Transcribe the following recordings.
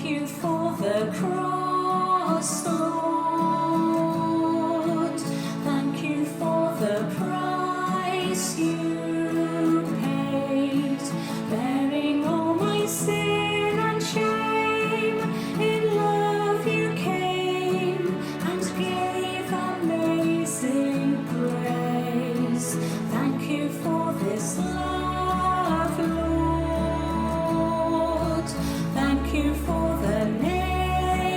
you for the cross, Lord. Thank you for the price you paid, bearing all my sin and shame. In love you came and gave amazing grace. Thank you for this love, Lord. Thank you for the name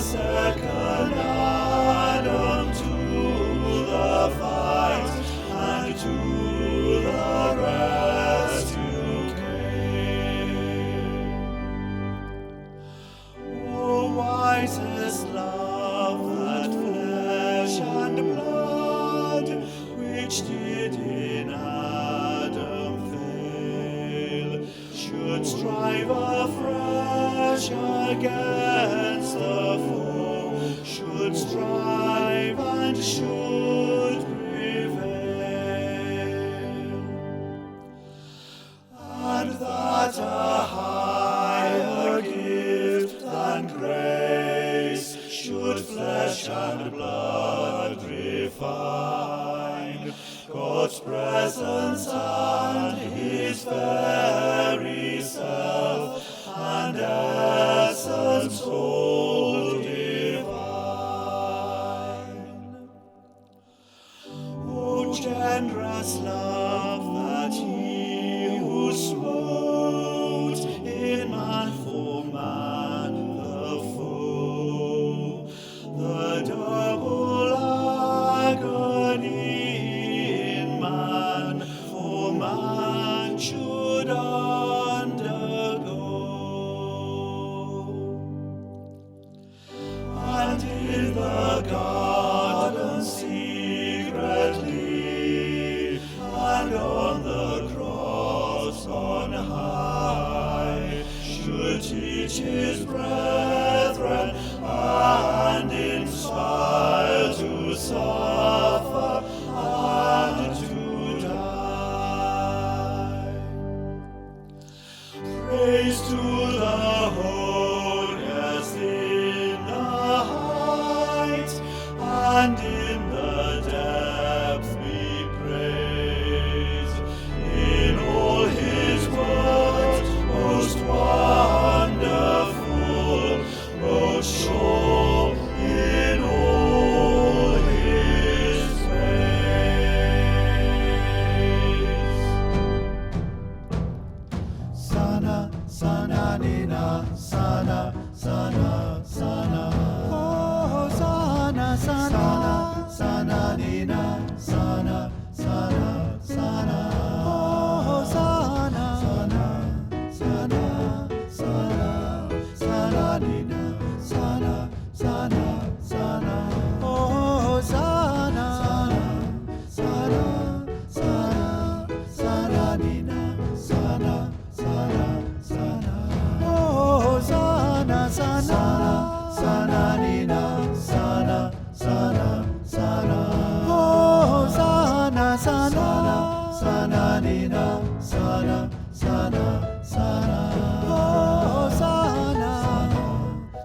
second Adam to the fight, and to the rescue came. O wisest love, that flesh and blood, which did in Adam fail, should strive afresh against the foe, should strive and should prevail. And that a higher gift than grace should flesh and blood refine, God's presence and his very self and essence all divine. O generous love, that he who smote in man for man the foe, the double agony in man for man should undergo. And in the garden secretly, and on the cross on high, should teach his brethren and inspire to suffer and to die. Praise to the holiest in the height, and in the depth be praise. In all his words most wonderful, most sure in all his ways. Sana, sana, nina, sana, sana, sana. Oh, sana, sana, sana, nina, sana, sana, sana. Oh, sana, sana, sana, sana, nina, sana, sana, sana. Oh, sana, sana, sana, sana, nina, sana, sana, sana. Oh, sana, sana, sana, nina, sana, sana, sana. Oh, sana, sana, sana, nina, sana, sana, sana. Oh, sana,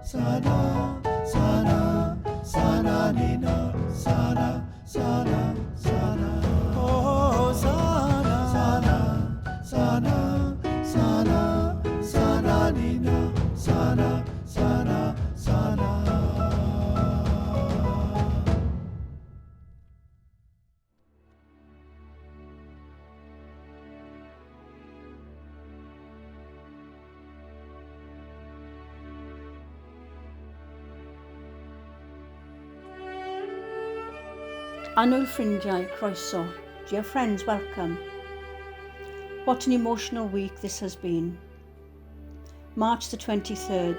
sana, sana, sana, nina, sana, sana, sana. Oh, sana, sana, sana, sana, nina, sana, sana, sana. Annwyl ffrindiau, croeso. Dear friends, welcome. What an emotional week this has been. March the 23rd,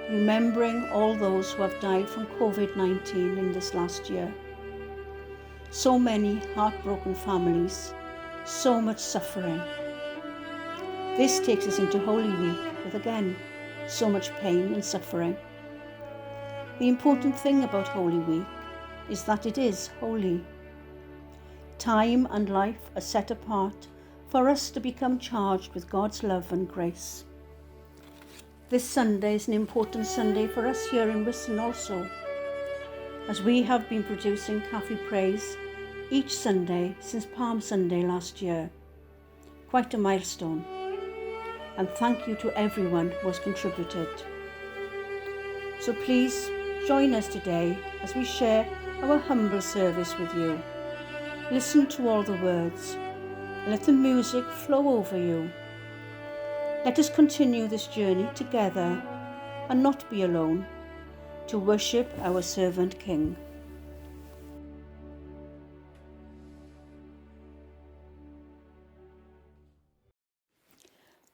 remembering all those who have died from COVID-19 in this last year. So many heartbroken families, so much suffering. This takes us into Holy Week with again so much pain and suffering. The important thing about Holy Week is that it is holy. Time and life are set apart for us to become charged with God's love and grace. This Sunday is an important Sunday for us here in Wiston also, as we have been producing Cafe Praise each Sunday since Palm Sunday last year. Quite a milestone. And thank you to everyone who has contributed. So please join us today as we share our humble service with you. Listen to all the words and let the music flow over you. Let us continue this journey together and not be alone, to worship our servant King.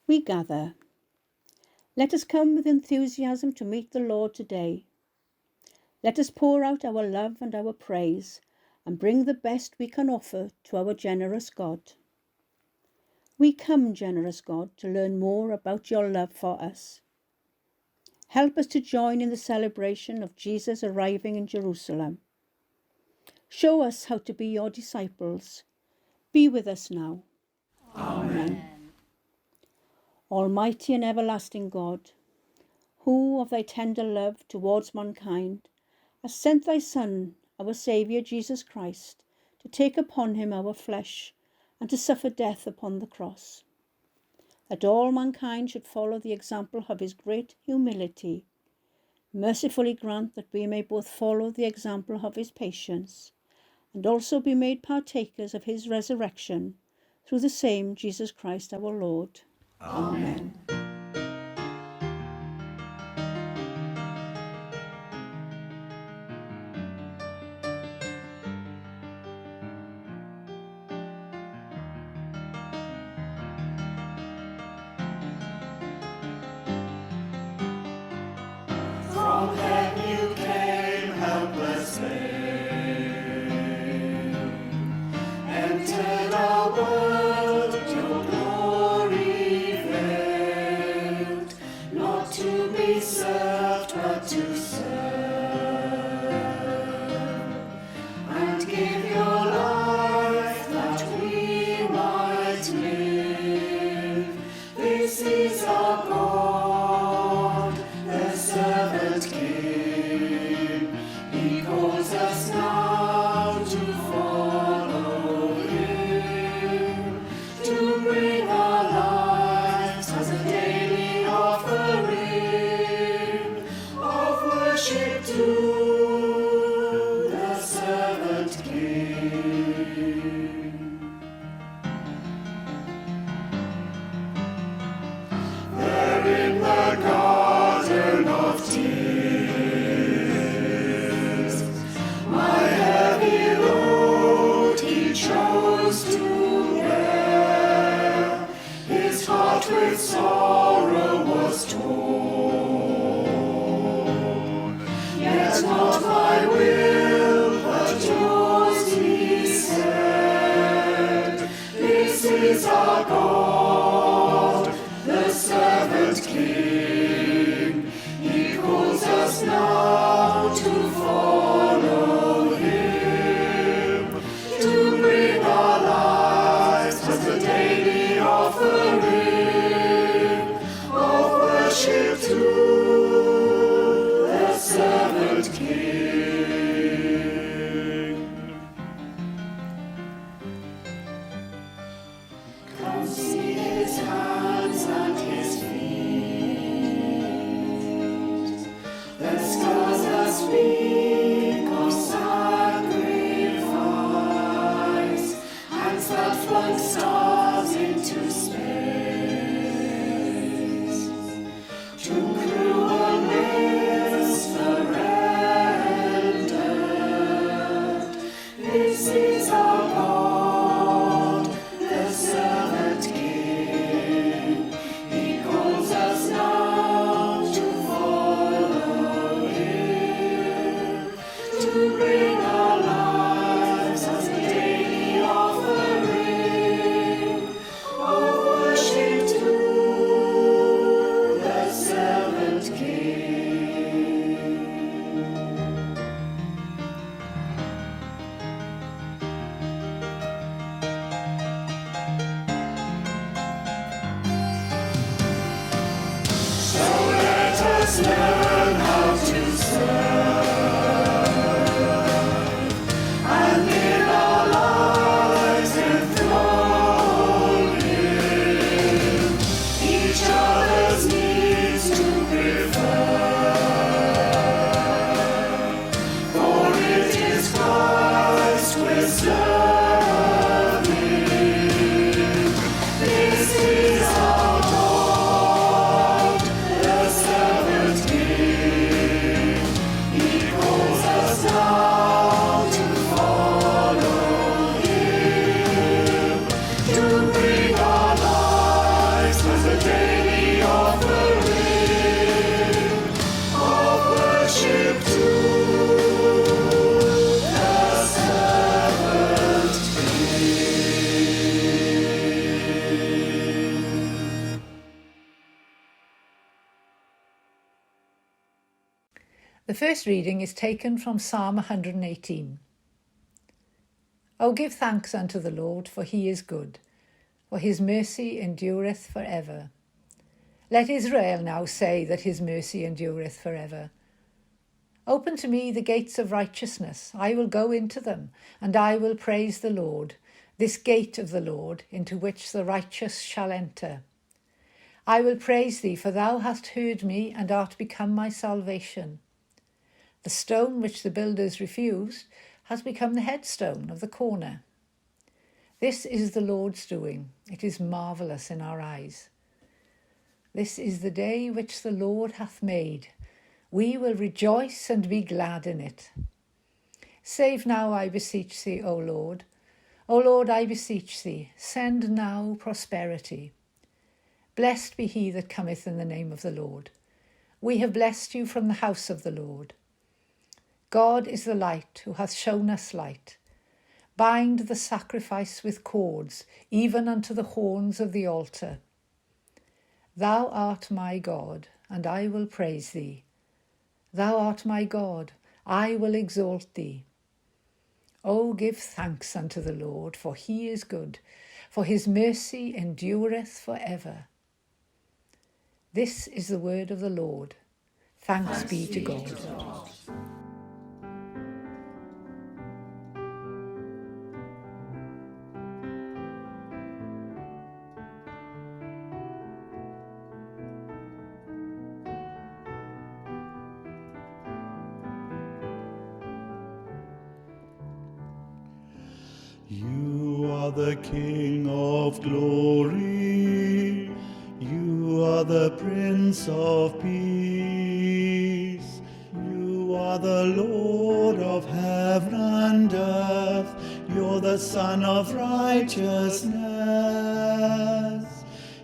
We gather. Let us come with enthusiasm to meet the Lord today. Let us pour out our love and our praise and bring the best we can offer to our generous God. We come, generous God, to learn more about your love for us. Help us to join in the celebration of Jesus arriving in Jerusalem. Show us how to be your disciples. Be with us now. Amen. Almighty and everlasting God, who of thy tender love towards mankind hast sent thy Son, our Saviour Jesus Christ, to take upon him our flesh and to suffer death upon the cross, that all mankind should follow the example of his great humility, mercifully grant that we may both follow the example of his patience and also be made partakers of his resurrection through the same Jesus Christ our Lord. Amen. From heaven you came, helpless babe, entered our world, your glory veiled, not to be served, but to serve, and give your life that we might live. This is our God, the servant King. He calls us now to follow him, to bring our lives as a daily offering of worship to the servant King. There in the garden of tears, my heavy load he chose to bear. His heart with sorrow was torn, yet not my will, but yours, he said. This is our God, the servant King. He calls us now to follow him, to bring our lives as a daily offering of worship to the servant King. Come see his hands and his feet, the scars that speak of sacrifice, hands that flung stars into space, to cruel myths surrendered. This is our God, the servant King. He calls us now to follow him, to bring our lives as a daily offering of worship to the servant King. So let us learn how to serve first reading is taken from Psalm 118. O give thanks unto the Lord, for he is good, for his mercy endureth for ever. Let Israel now say that his mercy endureth for ever. Open to me the gates of righteousness. I will go into them, and I will praise the Lord, this gate of the Lord, into which the righteous shall enter. I will praise thee, for thou hast heard me, and art become my salvation. The stone which the builders refused has become the headstone of the corner. This is the Lord's doing. It is marvellous in our eyes. This is the day which the Lord hath made. We will rejoice and be glad in it. Save now, I beseech thee, O Lord. O Lord, I beseech thee, send now prosperity. Blessed be he that cometh in the name of the Lord. We have blessed you from the house of the Lord. God is the light, who hath shown us light. Bind the sacrifice with cords, even unto the horns of the altar. Thou art my God, and I will praise thee. Thou art my God, I will exalt thee. O give thanks unto the Lord, for he is good, for his mercy endureth for ever. This is the word of the Lord. Thanks be to God. You are the King of glory. You are the Prince of peace. You are the Lord of heaven and earth. You're the Son of righteousness.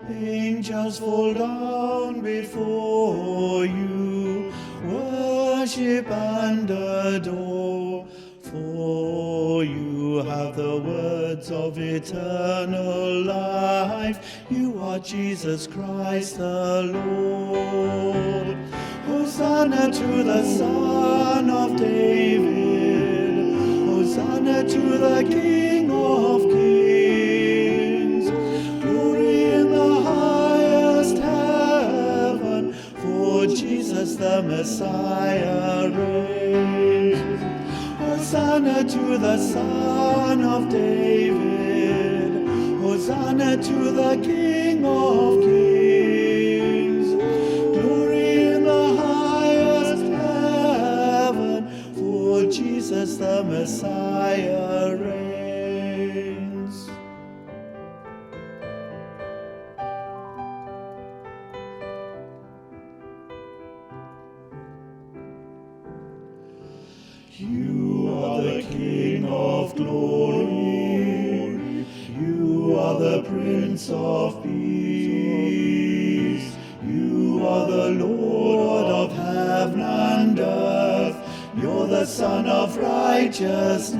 Angels fall down before you, worship and adore. For you have the words of eternal life. You are Jesus Christ the Lord. Hosanna to the Son of David. Hosanna to the King of Kings. Glory in the highest heaven, for Jesus the Messiah reigns. Hosanna to the Son of David. Hosanna to the King of Kings. Glory in the highest heaven, for Jesus the Messiah reigns. You are the King of glory. You are the Prince of peace. You are the Lord of heaven and earth. You're the Son of righteousness.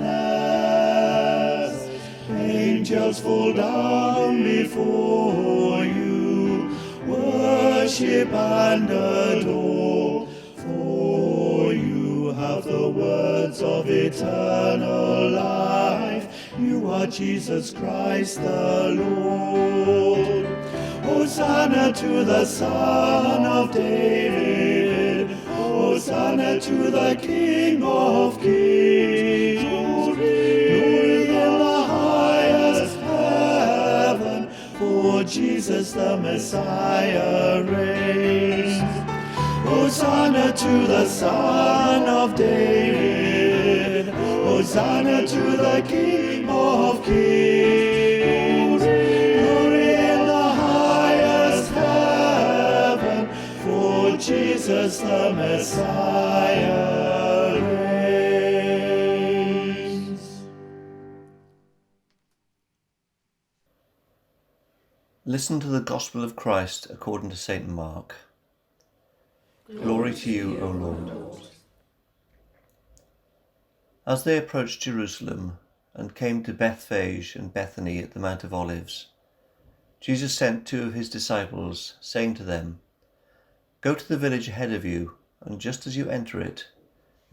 Angels fall down before you, worship and adore. For you have the words of eternal life. You are Jesus Christ the Lord. Hosanna to the Son of David. Hosanna to the King of Kings. Glory in the highest heaven, for Jesus the Messiah reigns. Hosanna to the Son of David. Hosanna to the King of Kings. Glory in the highest heaven, for Jesus the Messiah reigns. Listen to the Gospel of Christ according to St. Mark. Glory to you, O Lord. As they approached Jerusalem and came to Bethphage and Bethany at the Mount of Olives, Jesus sent 2 of his disciples, saying to them, Go to the village ahead of you, and just as you enter it,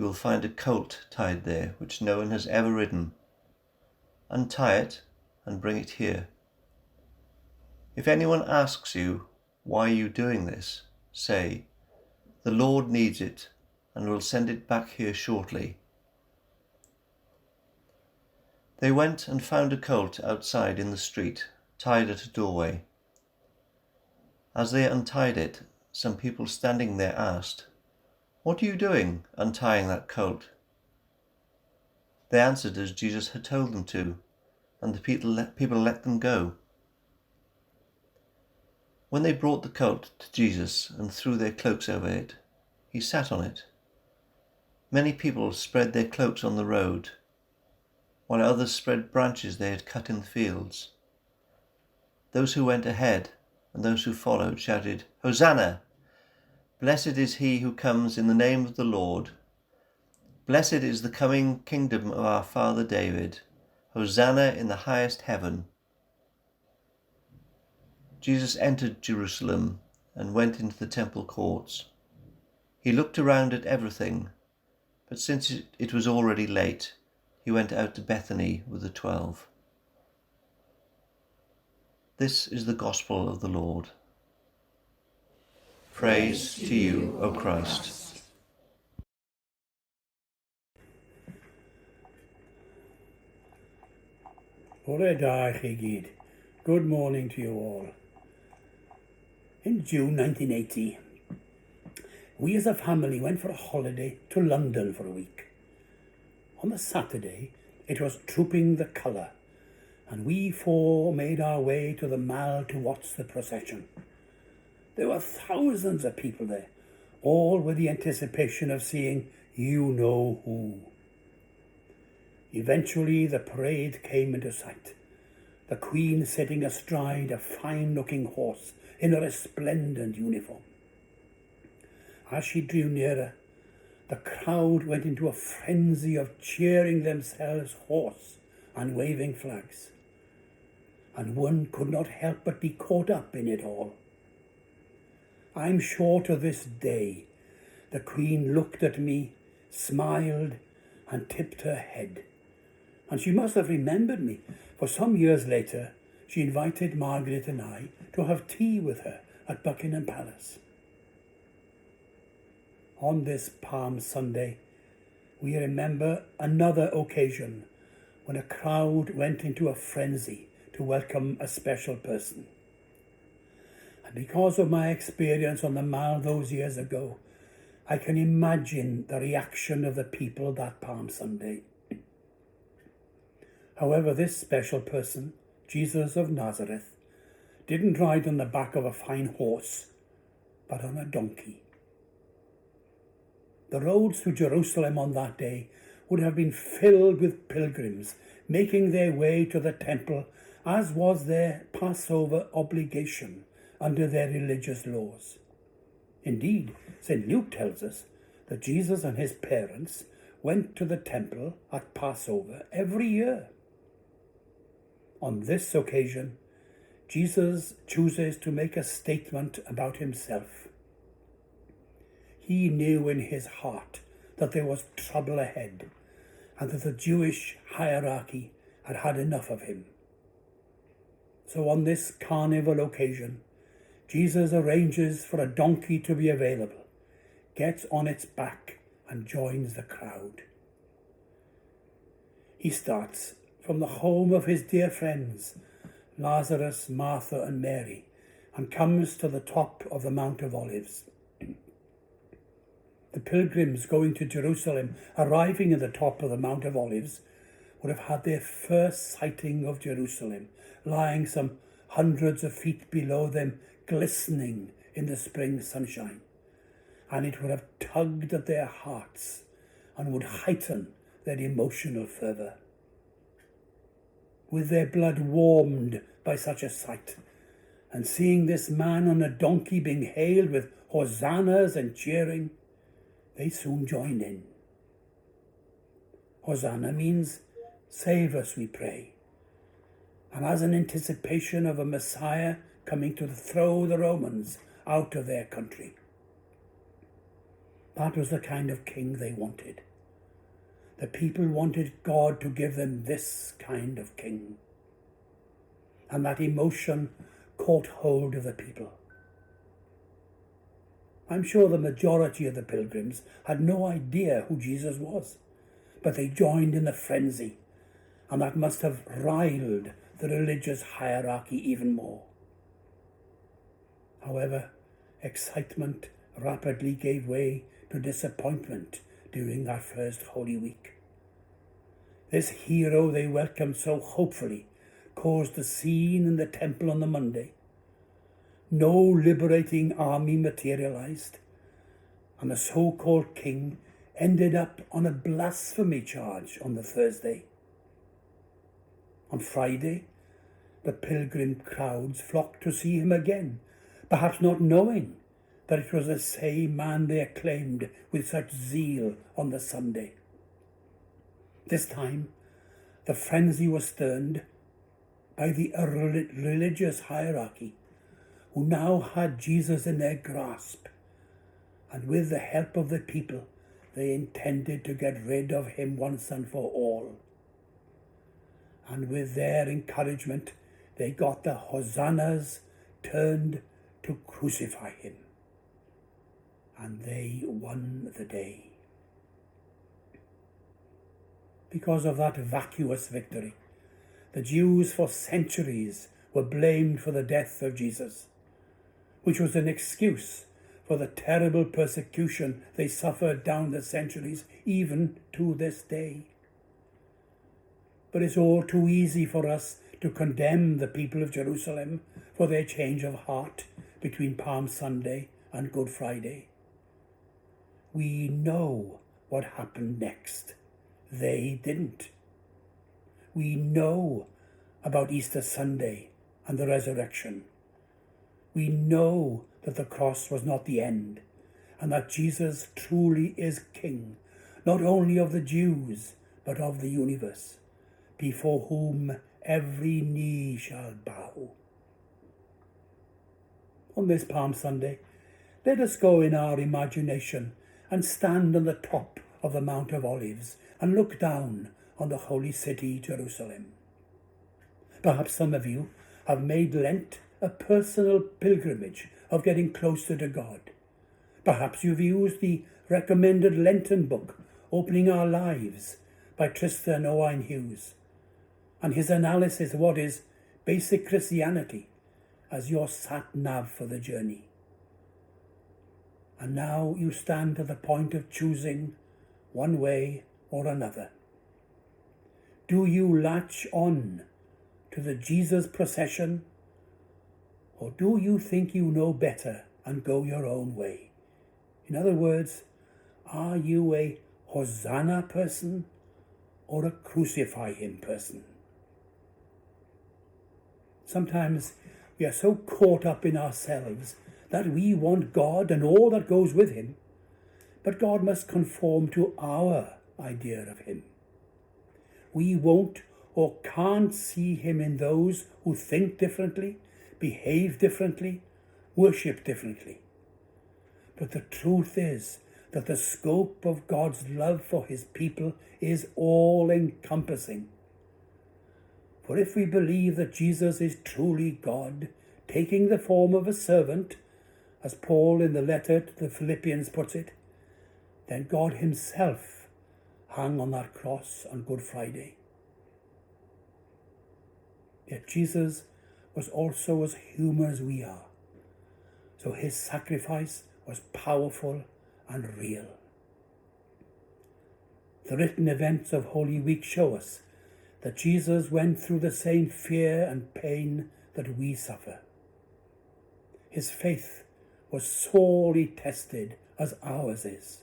you will find a colt tied there which no one has ever ridden. Untie it and bring it here. If anyone asks you, why are you doing this? Say, the Lord needs it and will send it back here shortly. They went and found a colt outside in the street, tied at a doorway. As they untied it, some people standing there asked, "What are you doing, untying that colt?" They answered as Jesus had told them to, and the people let them go. When they brought the colt to Jesus and threw their cloaks over it, he sat on it. Many people spread their cloaks on the road, while others spread branches they had cut in the fields. Those who went ahead and those who followed shouted, "Hosanna! Blessed is he who comes in the name of the Lord. Blessed is the coming kingdom of our father David. Hosanna in the highest heaven." Jesus entered Jerusalem and went into the temple courts. He looked around at everything, but since it was already late, he went out to Bethany with the 12. This is the gospel of the Lord. Praise to you, O Christ. Bore da i chi gyd. Good morning to you all. In June 1980, we as a family went for a holiday to London for a week. On the Saturday, it was Trooping the Colour, and we four made our way to the Mall to watch the procession. There were thousands of people there, all with the anticipation of seeing you-know-who. Eventually, the parade came into sight, the Queen sitting astride a fine-looking horse in a resplendent uniform. As she drew nearer, the crowd went into a frenzy of cheering themselves hoarse and waving flags, and one could not help but be caught up in it all. I'm sure to this day the Queen looked at me, smiled, and tipped her head. And she must have remembered me, for some years later she invited Margaret and I to have tea with her at Buckingham Palace. On this Palm Sunday, we remember another occasion when a crowd went into a frenzy to welcome a special person. And because of my experience on the Mall those years ago, I can imagine the reaction of the people that Palm Sunday. However, this special person, Jesus of Nazareth, didn't ride on the back of a fine horse, but on a donkey. The roads to Jerusalem on that day would have been filled with pilgrims making their way to the temple, as was their Passover obligation under their religious laws. Indeed, St. Luke tells us that Jesus and his parents went to the temple at Passover every year. On this occasion, Jesus chooses to make a statement about himself. He knew in his heart that there was trouble ahead and that the Jewish hierarchy had had enough of him. So on this carnival occasion, Jesus arranges for a donkey to be available, gets on its back and joins the crowd. He starts from the home of his dear friends, Lazarus, Martha and Mary, and comes to the top of the Mount of Olives. The pilgrims going to Jerusalem, arriving at the top of the Mount of Olives, would have had their first sighting of Jerusalem, lying some hundreds of feet below them, glistening in the spring sunshine. And it would have tugged at their hearts and would heighten their emotional fervour. With their blood warmed by such a sight, and seeing this man on a donkey being hailed with hosannas and cheering, they soon joined in. Hosanna means, "Save us, we pray," and as an anticipation of a Messiah coming to throw the Romans out of their country. That was the kind of king they wanted, The people wanted God to give them this kind of king. And that emotion caught hold of the people. I'm sure the majority of the pilgrims had no idea who Jesus was, but they joined in the frenzy, and that must have riled the religious hierarchy even more. However, excitement rapidly gave way to disappointment during that first Holy Week. This hero they welcomed so hopefully caused a scene in the temple on the Monday. No liberating army materialized, and the so-called king ended up on a blasphemy charge on the Thursday. On Friday, the pilgrim crowds flocked to see him again, perhaps not knowing that it was the same man they acclaimed with such zeal on the Sunday. This time, the frenzy was stirred by the religious hierarchy, who now had Jesus in their grasp, and with the help of the people, they intended to get rid of him once and for all. And with their encouragement, they got the hosannas turned to crucify him. And they won the day. Because of that vacuous victory, the Jews for centuries were blamed for the death of Jesus, which was an excuse for the terrible persecution they suffered down the centuries, even to this day. But it's all too easy for us to condemn the people of Jerusalem for their change of heart between Palm Sunday and Good Friday. We know what happened next. They didn't. We know about Easter Sunday and the resurrection. We know that the cross was not the end, and that Jesus truly is King, not only of the Jews, but of the universe, before whom every knee shall bow. On this Palm Sunday, let us go in our imagination and stand on the top of the Mount of Olives and look down on the holy city, Jerusalem. Perhaps some of you have made Lent a personal pilgrimage of getting closer to God. Perhaps you've used the recommended Lenten book, Opening Our Lives, by Tristan Owain Hughes, and his analysis of what is basic Christianity as your sat-nav for the journey. And now you stand at the point of choosing one way or another. Do you latch on to the Jesus procession, or do you think you know better and go your own way? In other words, are you a Hosanna person or a crucify him person? Sometimes we are so caught up in ourselves that we want God and all that goes with him, but God must conform to our idea of him. We won't or can't see him in those who think differently, behave differently, worship differently. But the truth is that the scope of God's love for his people is all-encompassing. For if we believe that Jesus is truly God, taking the form of a servant, as Paul in the letter to the Philippians puts it, then God himself hung on that cross on Good Friday. Yet Jesus was also as human as we are, so his sacrifice was powerful and real. The written events of Holy Week show us that Jesus went through the same fear and pain that we suffer. His faith was sorely tested as ours is.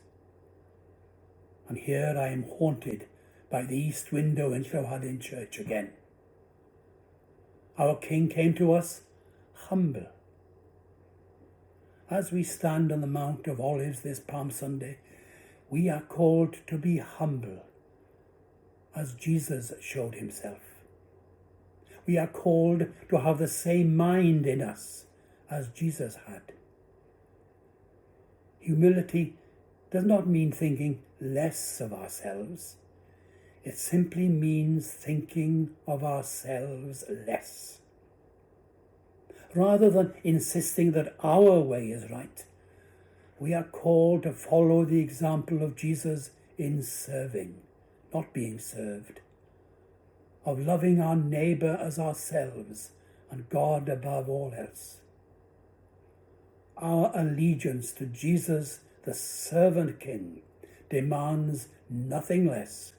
And here I am haunted by the east window in Llywelyn Church again. Our King came to us humble. As we stand on the Mount of Olives this Palm Sunday, we are called to be humble, as Jesus showed himself. We are called to have the same mind in us as Jesus had. Humility does not mean thinking less of ourselves. It simply means thinking of ourselves less. Rather than insisting that our way is right, we are called to follow the example of Jesus in serving, not being served, of loving our neighbour as ourselves and God above all else. Our allegiance to Jesus, the servant king, demands nothing less.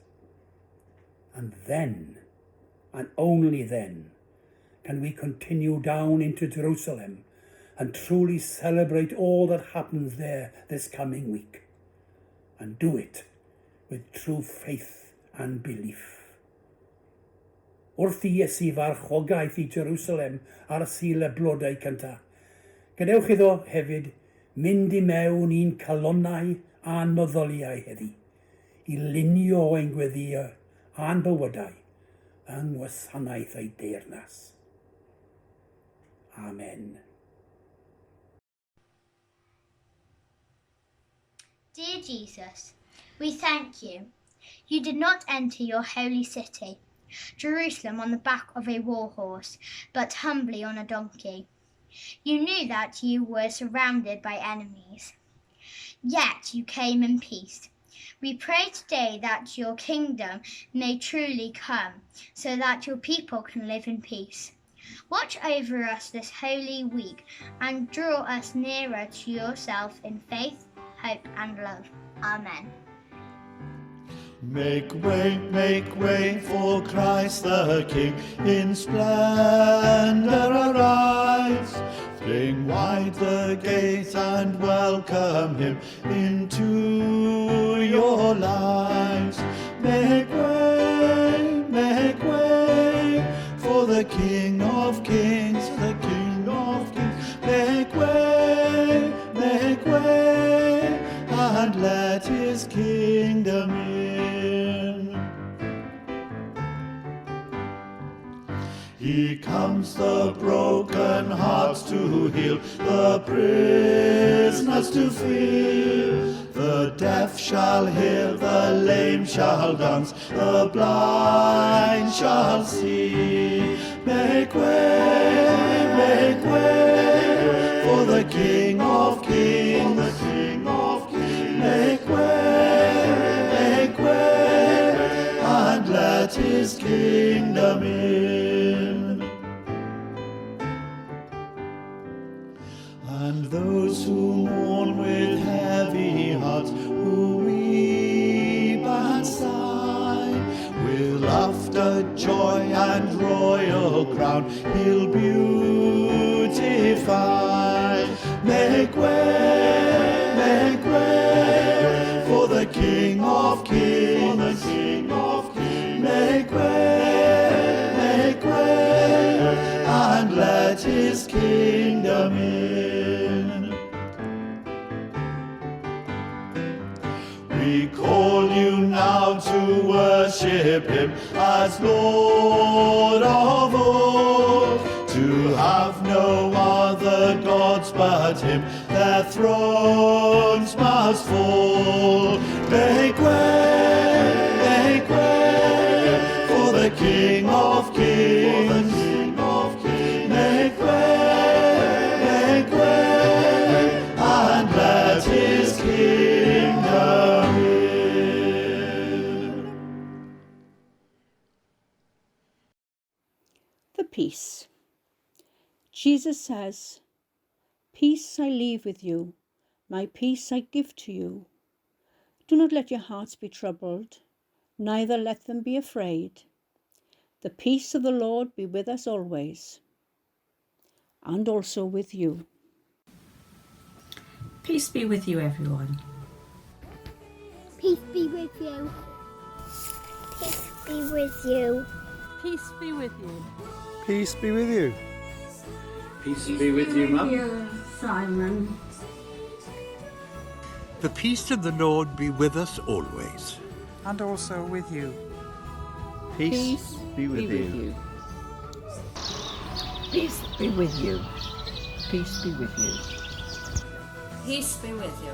And then, and only then, can we continue down into Jerusalem and truly celebrate all that happens there this coming week, and do it with true faith and belief. Wrth i Iesu farchogaeth I Jerusalem ar Sul y Blodau cynta, gadewch iddo hefyd mynd I mewn i'n calonnau a noddoliau heddi, I lunio ein gweddiau a'n bywydau yng ngwasanaeth ei deyrnas. Amen. Dear Jesus, we thank you. You did not enter your holy city, Jerusalem, on the back of a war horse, but humbly on a donkey. You knew that you were surrounded by enemies, yet you came in peace. We pray today that your kingdom may truly come, so that your people can live in peace. Watch over us this holy week and draw us nearer to yourself in faith, hope and love. Amen. Make way for Christ the King, in splendor arise. Fling wide the gate and welcome him into your lives. Make way for the King of Kings, the King of Kings. Make way, and let his kingdom in. He comes the broken hearts to heal, the prisoners to free. The deaf shall hear, the lame shall dance, the blind shall see. Make way for the King of Kings, the King of Kings. Make way, and let his kingdom in. And those who mourn with heavy hearts, who weep and sigh, with laughter, joy, and royal crown, he'll beautify. Make way for the King of Kings, the King of Kings. Make way, and let his kingdom in. We call you now to worship him as Lord of all, to have no other gods but him, their thrones must fall. Make way for the King of Kings, make way, and let his kingdom in. The peace. Jesus says, "Peace I leave with you, my peace I give to you. Do not let your hearts be troubled, neither let them be afraid. The peace of the Lord be with us always, and also with you." Peace be with you, everyone. Peace be with you. Peace be with you. Peace be with you. Peace be with you. Peace be with you, Mum. Simon. The peace of the Lord be with us always. And also with you. Peace be with you. Peace be with you. Peace be with you. Peace be with you.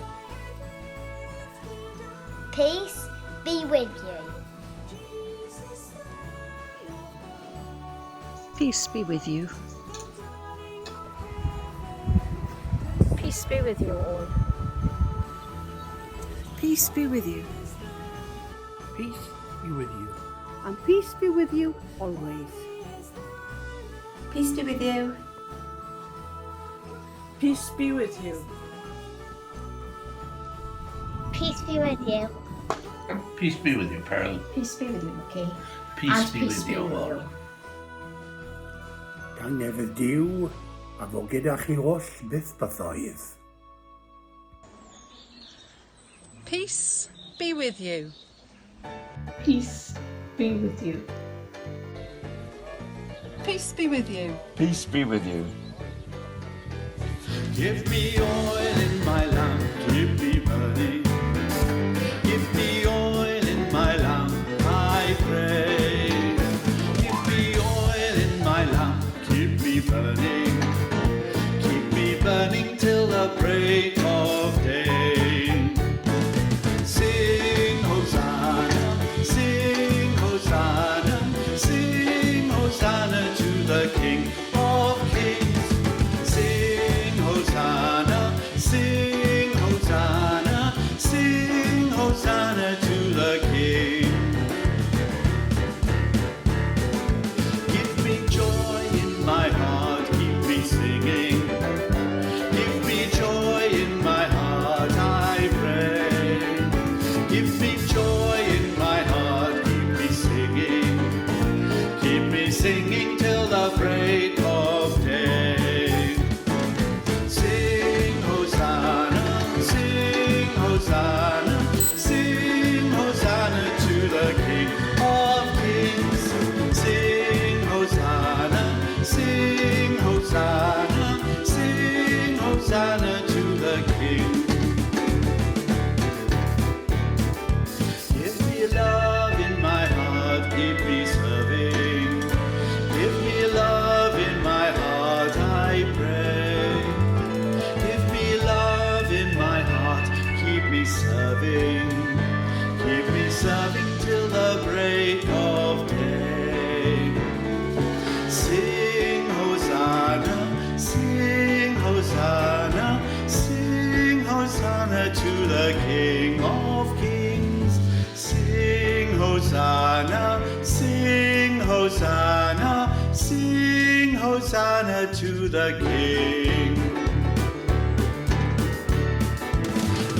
Peace be with you. Peace be with you. Peace be with you all. Peace be with you. Peace be with you. And peace be with you always. Peace be with you. Peace be with you. Peace be with you. Peace be with you, Pearl. Peace be with you, Mickey. Peace And be peace with be you with all. you. Gan nefyd Duw, a fo gyda chi oll byth bythoedd. Peace be with you. Peace be with you. Peace be with you. Peace be with you. Give me oil in my lamp, keep me burning. Give me oil in my lamp, I pray. Give me oil in my lamp, keep me burning. Keep me burning till the break of day. Sing Hosanna, sing Hosanna, sing Hosanna to the King of Kings. Sing Hosanna, sing Hosanna, sing Hosanna to the King. Give me joy in my heart, keep me singing. Give me joy in my heart, I pray. Give me joy in my heart, keep me singing. Keep me singing till the break of day. Sing Hosanna, sing Hosanna, sing Hosanna to the King of Kings. Sing Hosanna, sing Hosanna, sing Hosanna to the King. Give me love in my heart, keep me serving. Give me love in my heart, I pray. Give me love in my heart, keep me serving. Keep me serving till the break of day. Sing Hosanna, sing Hosanna, sing Hosanna to the King of Kings. Sing Hosanna, sing Hosanna, sing Hosanna to the King.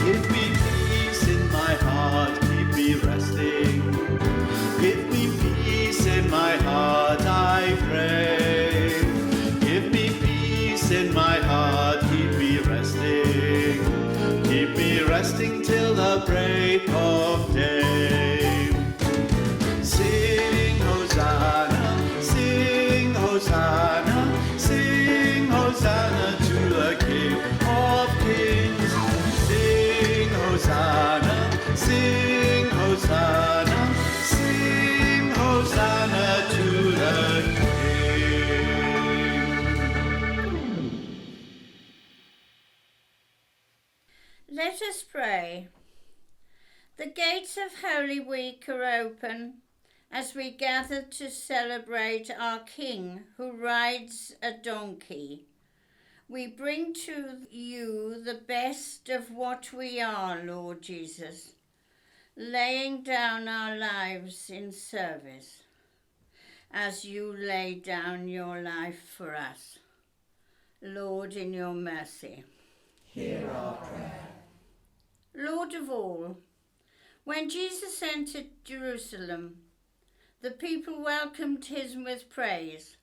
Give me peace in my heart, keep me resting. Give me peace in my heart, I pray. Give me peace in my heart, keep me resting. Keep me resting till the break of day. Sing Hosanna, sing Hosanna, sing Hosanna to the King of Kings. Sing Hosanna, sing Hosanna, sing Hosanna to the King. Let us pray. The gates of Holy Week are open as we gather to celebrate our King who rides a donkey. We bring to you the best of what we are, Lord Jesus, laying down our lives in service as you lay down your life for us. Lord, in your mercy, Hear our prayer. Lord of all, when Jesus entered Jerusalem, the people welcomed him with praise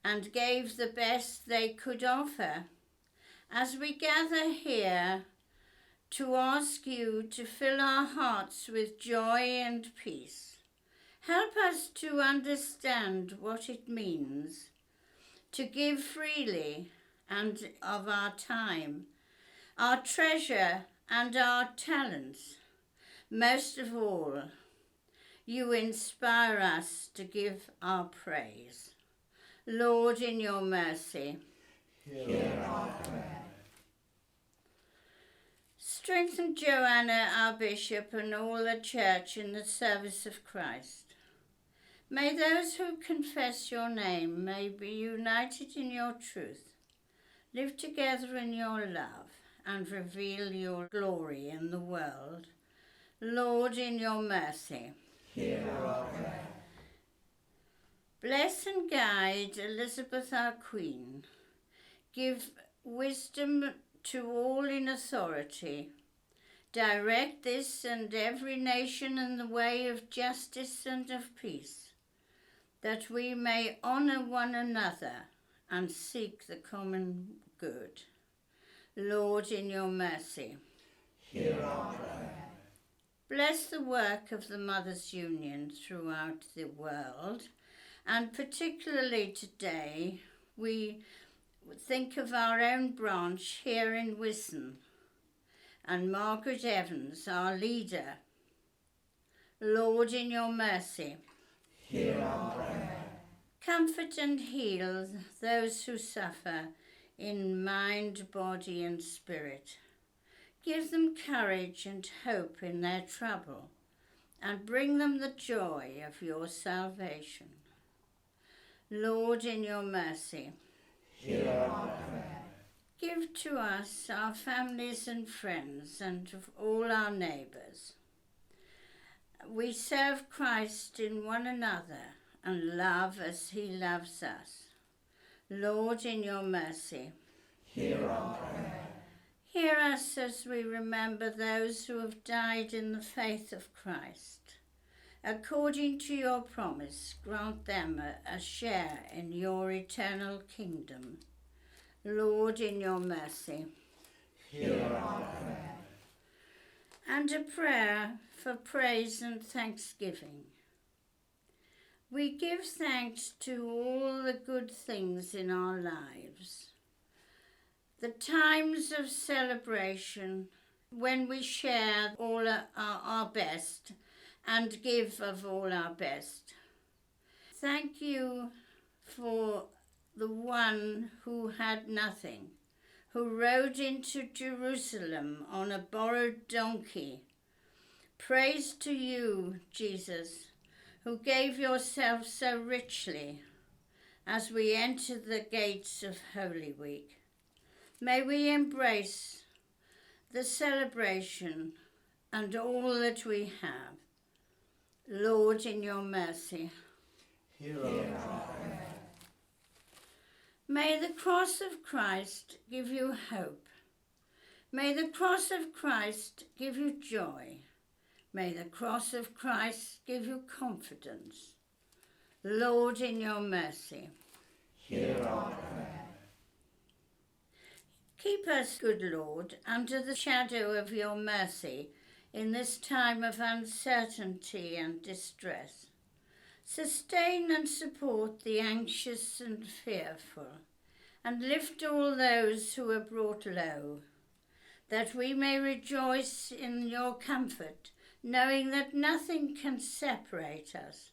and gave the best they could offer. As we gather here to ask you to fill our hearts with joy and peace, help us to understand what it means to give freely and of our time, our treasure and our talents. Most of all, you inspire us to give our praise. Lord, in your mercy, Hear our prayer. Strengthen Joanna, our bishop, and all the church in the service of Christ. May those who confess your name may be united in your truth, live together in your love, and reveal your glory in the world. Lord, in your mercy, hear our prayer. Bless and guide Elizabeth, our Queen. Give wisdom to all in authority. Direct this and every nation in the way of justice and of peace, that we may honour one another and seek the common good. Lord, in your mercy, hear our prayer. Bless the work of the Mothers' Union throughout the world, and particularly today, we think of our own branch here in Wiston, and Margaret Evans, our leader. Lord, in your mercy, hear our prayer. Comfort and heal those who suffer in mind, body and spirit. Give them courage and hope in their trouble, and bring them the joy of your salvation. Lord, in your mercy, hear our prayer. Give to us, our families and friends, and of all our neighbours. We serve Christ in one another and love as he loves us. Lord, in your mercy, hear our prayer. Hear us as we remember those who have died in the faith of Christ. According to your promise, grant them a share in your eternal kingdom. Lord, in your mercy, hear our prayer. And a prayer for praise and thanksgiving. We give thanks to all the good things in our lives. The times of celebration when we share all our best and give of all our best. Thank you for the one who had nothing, who rode into Jerusalem on a borrowed donkey. Praise to you, Jesus, who gave yourself so richly as we enter the gates of Holy Week. May we embrace the celebration and all that we have. Lord, in your mercy, hear our prayer. May the cross of Christ give you hope. May the cross of Christ give you joy. May the cross of Christ give you confidence. Lord, in your mercy, hear our prayer. Keep us, good Lord, under the shadow of your mercy in this time of uncertainty and distress. Sustain and support the anxious and fearful, and lift all those who are brought low, that we may rejoice in your comfort, knowing that nothing can separate us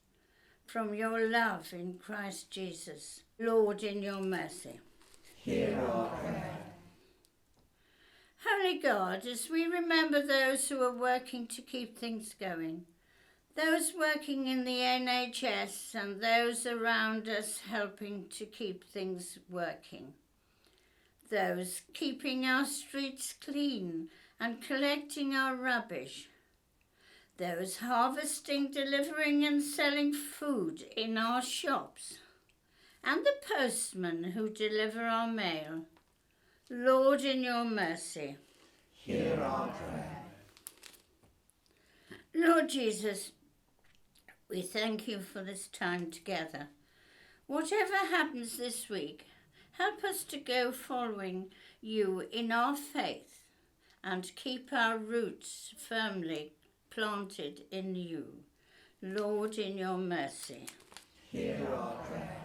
from your love in Christ Jesus. Lord, in your mercy, hear our prayer. Holy God, as we remember those who are working to keep things going, those working in the NHS and those around us helping to keep things working, those keeping our streets clean and collecting our rubbish, those harvesting, delivering and selling food in our shops, and the postmen who deliver our mail. Lord, in your mercy, hear our prayer. Lord Jesus, we thank you for this time together. Whatever happens this week, help us to go following you in our faith and keep our roots firmly planted in you. Lord, in your mercy, hear our prayer.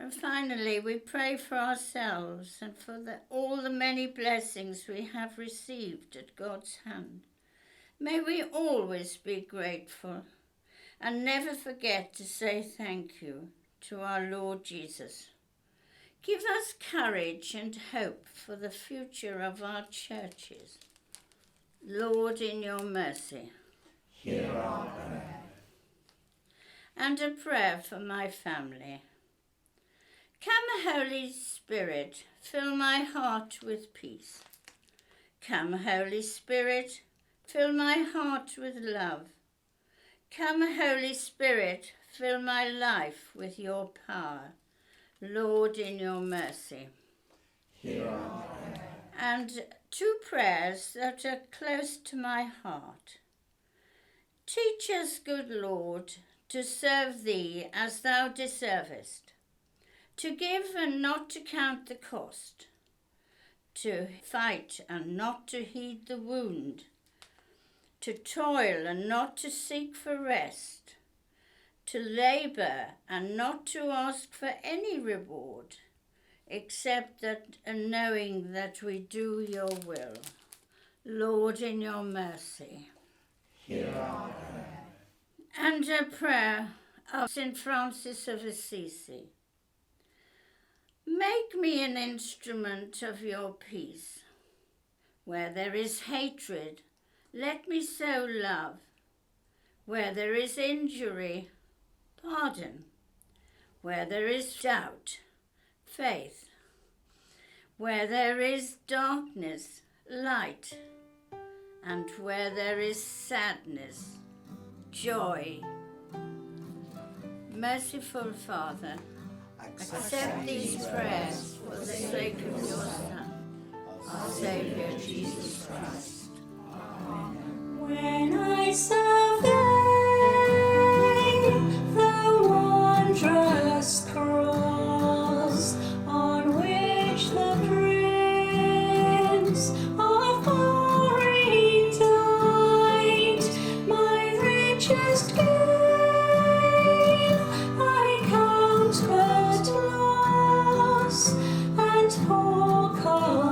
And finally, we pray for ourselves and for all the many blessings we have received at God's hand. May we always be grateful and never forget to say thank you to our Lord Jesus. Give us courage and hope for the future of our churches. Lord, in your mercy, hear our prayer. and a prayer for my family. Come, Holy Spirit, fill my heart with peace. Come, Holy Spirit, fill my heart with love. Come, Holy Spirit, fill my life with your power. Lord, in your mercy. Hear our prayer. And two prayers that are close to my heart. Teach us, good Lord, to serve thee as thou deservest, to give and not to count the cost, to fight and not to heed the wound, to toil and not to seek for rest, to labour and not to ask for any reward, except that knowing that we do your will. Lord, in your mercy. Hear our prayer. And a prayer of St. Francis of Assisi. Make me an instrument of your peace. Where there is hatred, let me sow love. Where there is injury, pardon. Where there is doubt, faith. Where there is darkness, light. And where there is sadness, joy. Merciful Father, accept these prayers for the sake of your Son, our Saviour Jesus Christ. Amen. When I survey the wondrous cross on which the Prince of Glory died, my richest gain I count but loss, and all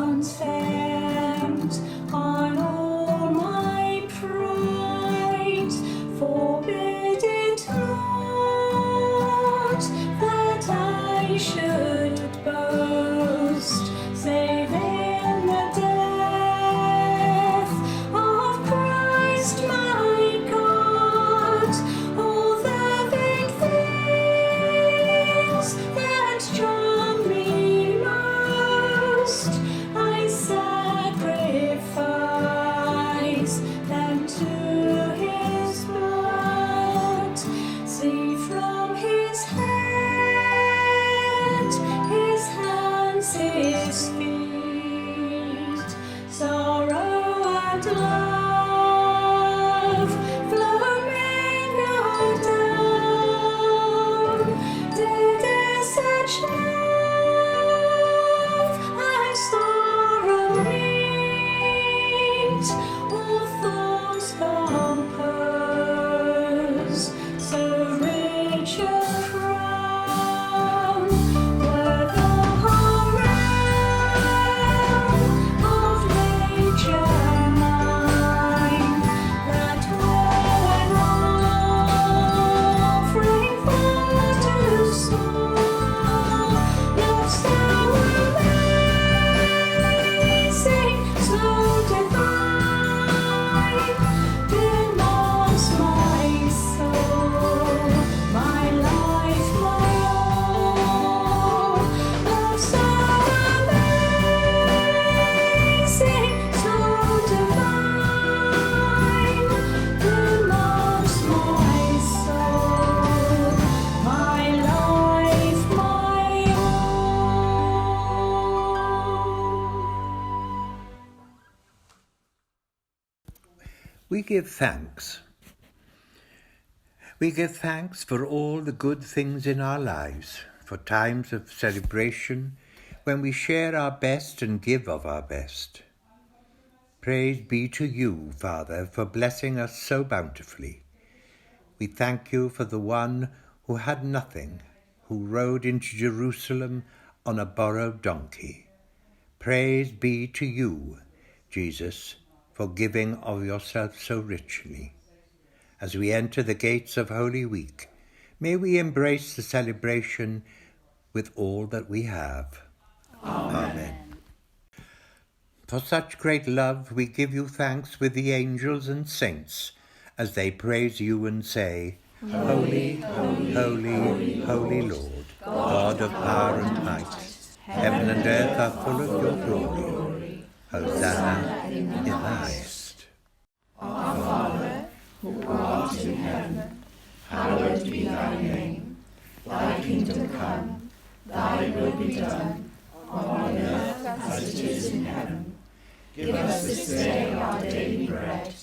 contempt on all my pride. Forbid it not that I should boast, save in the death of Christ my God. All the vain things that charm me most, I sacrifice them to his blood. See from his head, his hands, his feet, sorrow and love flowing down. Did such love and sorrow meet, all thoughts compose, so rich a crown, worth the whole realm of nature mine, that were an offering for to soul. Love so amazing, so divine, belongs my soul, my life, my all. Love so amazing, so divine, belongs my soul, my life, my all. We give thanks. We give thanks for all the good things in our lives, for times of celebration when we share our best and give of our best. Praise be to you, Father, for blessing us so bountifully. We thank you for the one who had nothing, who rode into Jerusalem on a borrowed donkey. Praise be to you, Jesus, for giving of yourself so richly. As we enter the gates of Holy Week, may we embrace the celebration with all that we have. Amen. For such great love we give you thanks with the angels and saints, as they praise you and say, Holy, holy, holy Lord, God of power and might, heaven and earth are full of your glory. Hosanna in the highest. Our Father, who art in heaven, hallowed be thy name. Thy kingdom come, thy will be done, on earth as it is in heaven. Give us this day our daily bread,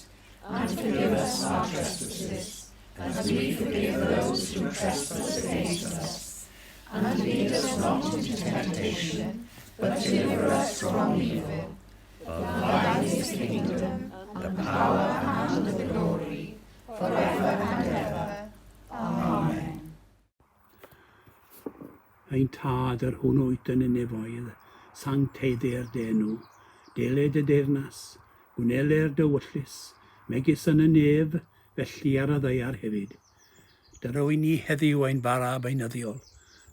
and forgive us our trespasses, as we forgive those who trespass against us. And lead us not into temptation, but deliver us from evil. For thine is the kingdom, the power, and the glory, forever and ever. Amen. Ein tad yr hwn oedden yn efoedd, sancteiddau'r denw, deled y deyrnas, gwneler dywyllus, megis yn y nef, felly ar y ddeiar hefyd. Dyro i ni heddiw ein bara beinyddiol,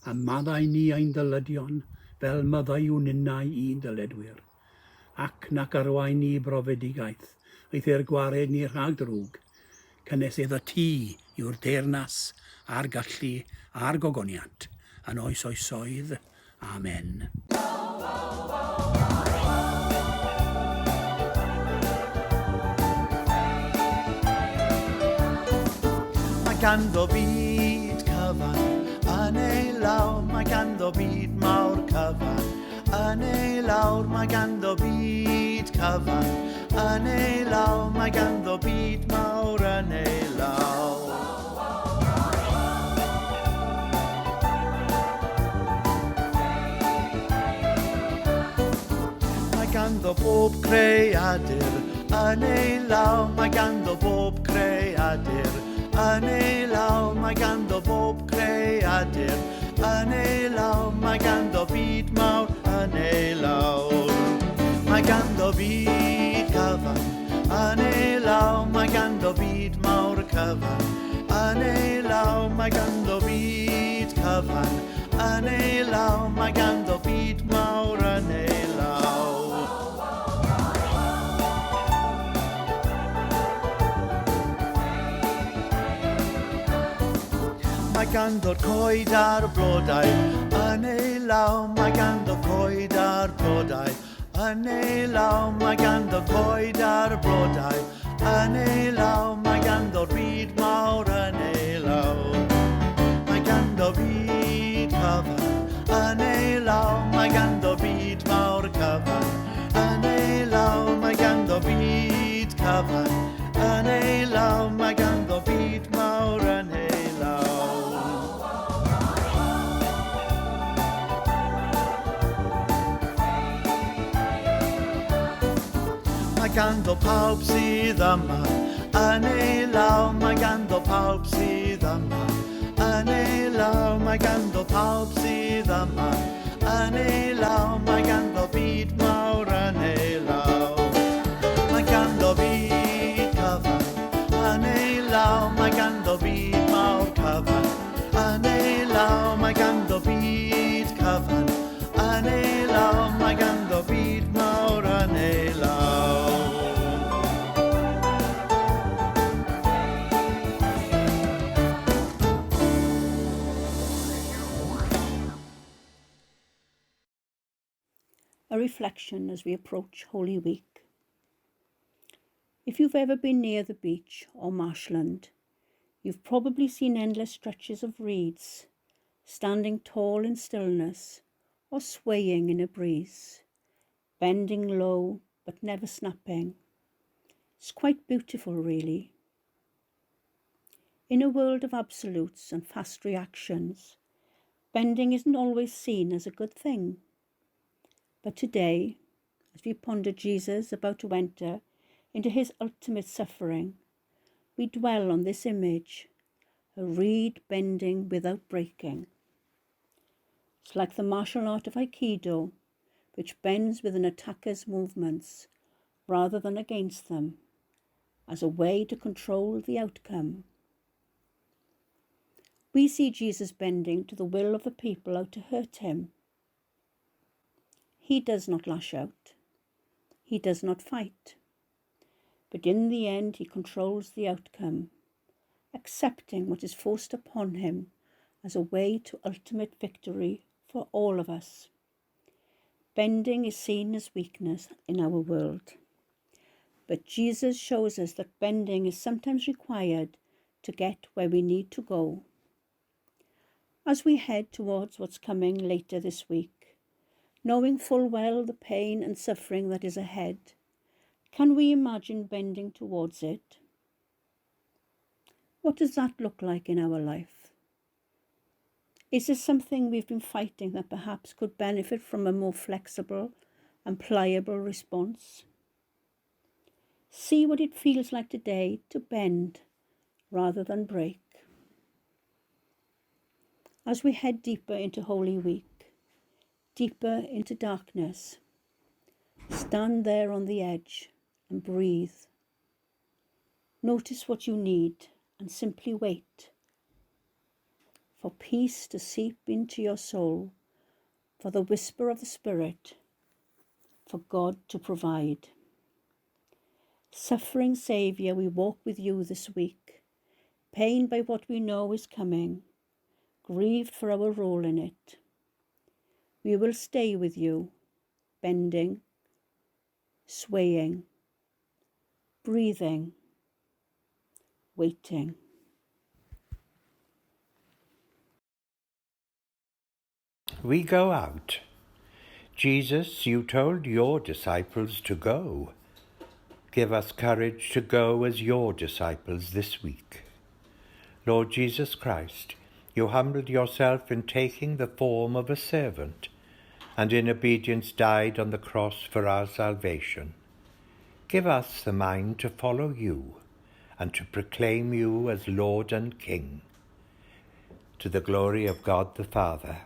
a maddau ni ein dylydion, fel maddau yw'n unnau i'n dyledwyr. Ac nac arwain ni brofedigaeth, eithir gwared ni rhag drwg, cynnes iddo ti yw'r deyrnas, a'r gallu, a'r gogoniant, yn oes oesoedd. Amen. Mae ganddo byd cyfan yn ei lawr, mae ganddo byd mawr cyfan yn ei lawr, mae ganddo byd cyfan yn ei lawr, mae ganddo byd mawr yn ei lawr. Mae ganddo bob creadur yn ei lawr, mae ganddo bob creadur yn ei lawr, mae ganddo bob creadur yn ei lawr, mae ganddo byd mawr yn ei lawr. Mae ganddo byd cyfan yn ei lawr, mae ganddo byd mawr cyfan yn ei lawr, mae ganddo byd cyfan yn ei lawr, mae ganddo byd mawr yn ei lawr. Mae ganddo'r coed a'r blodau yn ei law, mae ganddo coed a'r blodau yn ei law, mae ganddo coed a'r blodau yn ei law, mae ganddo'r byd mawr yn ei law. Mae ganddo byd cyfan yn ei law, mae ganddo byd mawr cyfan yn ei law, mae ganddo byd cyfan yn ei law, mae ganddo byd mawr yn ei law. Mae ganddo pawb sydd yma yn ei law, mae ganddo pawb sydd yma yn ei law, mae ganddo pawb sydd yma yn ei law, mae ganddo byd mawr yn ei law. Mae ganddo byd cyfan yn ei law, mae ganddo byd mawr cyfan yn ei law, mae ganddo byd cyfan yn ei law, mae ganddo byd mawr yn ei law. A reflection as we approach Holy Week. If you've ever been near the beach or marshland, you've probably seen endless stretches of reeds, standing tall in stillness or swaying in a breeze, bending low but never snapping. It's quite beautiful, really. In a world of absolutes and fast reactions, bending isn't always seen as a good thing. But today, as we ponder Jesus about to enter into his ultimate suffering, we dwell on this image, a reed bending without breaking. It's like the martial art of Aikido, which bends with an attacker's movements rather than against them, as a way to control the outcome. We see Jesus bending to the will of the people out to hurt him. He does not lash out. He does not fight. But in the end, he controls the outcome, accepting what is forced upon him as a way to ultimate victory for all of us. Bending is seen as weakness in our world, but Jesus shows us that bending is sometimes required to get where we need to go. As we head towards what's coming later this week, knowing full well the pain and suffering that is ahead, can we imagine bending towards it? What does that look like in our life? Is there something we've been fighting that perhaps could benefit from a more flexible and pliable response? See what it feels like today to bend rather than break. As we head deeper into Holy Week, deeper into darkness, stand there on the edge and breathe. Notice what you need and simply wait for peace to seep into your soul, for the whisper of the Spirit, for God to provide. Suffering Saviour, we walk with you this week, pained by what we know is coming, grieved for our role in it. We will stay with you, bending, swaying, breathing, waiting. We go out. Jesus, you told your disciples to go. Give us courage to go as your disciples this week. Lord Jesus Christ, you humbled yourself in taking the form of a servant, and in obedience died on the cross for our salvation. Give us the mind to follow you, and to proclaim you as Lord and King, to the glory of God the Father.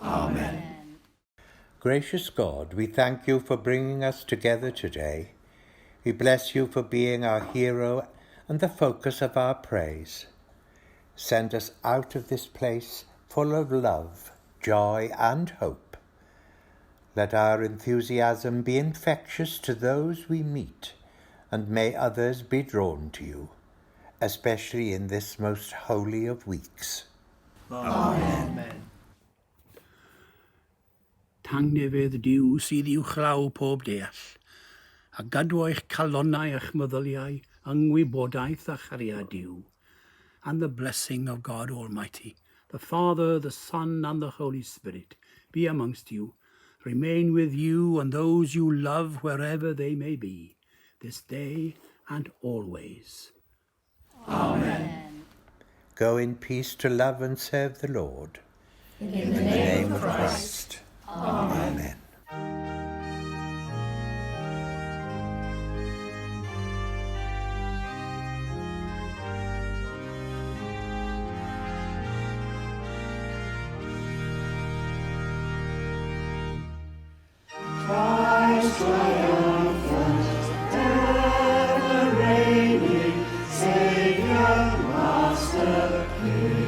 Amen. Gracious God, we thank you for bringing us together today. We bless you for being our hero and the focus of our praise. Send us out of this place full of love, joy, and hope. Let our enthusiasm be infectious to those we meet, and may others be drawn to you, especially in this most holy of weeks. Amen. Tangnefydd Duw sydd i'w chlaw pob deall, a gadw eich calonnau eich meddyliau, yngwybodaeth a chariad Duw, and the blessing of God Almighty, the Father, the Son, and the Holy Spirit, be amongst you, remain with you and those you love wherever they may be, this day and always. Amen. Go in peace to love and serve the Lord. In the name of Christ. Amen. Christ triumphant, ever reigning, Saviour, Master, King.